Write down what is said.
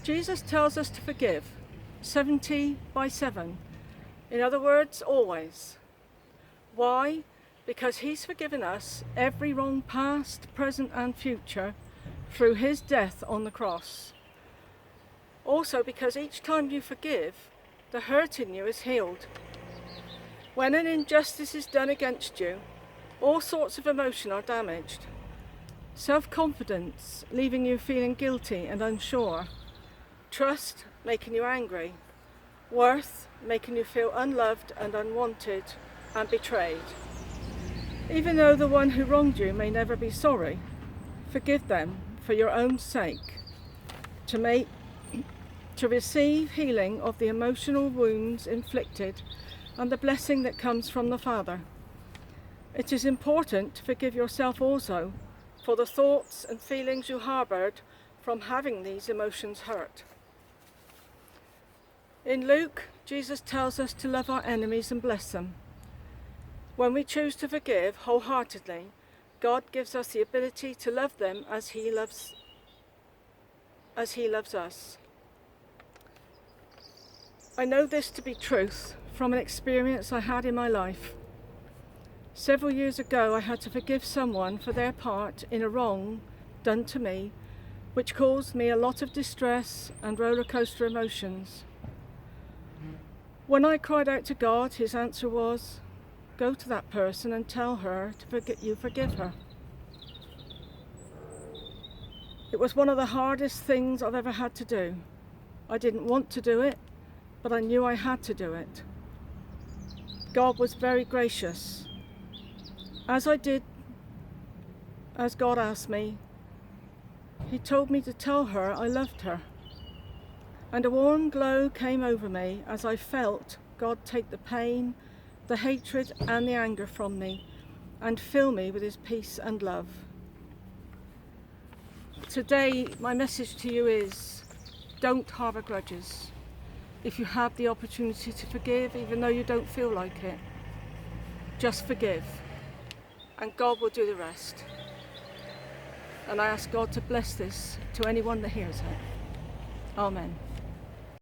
Jesus tells us to forgive 70 by 7. In other words, always. Why? Because he's forgiven us every wrong past, present and future through his death on the cross. Also because each time you forgive, the hurt in you is healed. When an injustice is done against you, all sorts of emotion are damaged. Self-confidence, leaving you feeling guilty and unsure. Trust, making you angry. Worth, making you feel unloved and unwanted and betrayed. Even though the one who wronged you may never be sorry, forgive them for your own sake, to receive healing of the emotional wounds inflicted and the blessing that comes from the Father. It is important to forgive yourself also for the thoughts and feelings you harboured from having these emotions hurt. In Luke, Jesus tells us to love our enemies and bless them. When we choose to forgive wholeheartedly, God gives us the ability to love them as He loves us. I know this to be truth from an experience I had in my life. Several years ago, I had to forgive someone for their part in a wrong done to me, which caused me a lot of distress and roller coaster emotions. When I cried out to God, His answer was, go to that person and tell her you forgive her. It was one of the hardest things I've ever had to do. I didn't want to do it, but I knew I had to do it. God was very gracious. As I did as God asked me, He told me to tell her I loved her. And a warm glow came over me as I felt God take the pain, the hatred and the anger from me and fill me with His peace and love. Today, my message to you is, don't harbour grudges. If you have the opportunity to forgive, even though you don't feel like it, just forgive, and God will do the rest. And I ask God to bless this to anyone that hears it. Amen.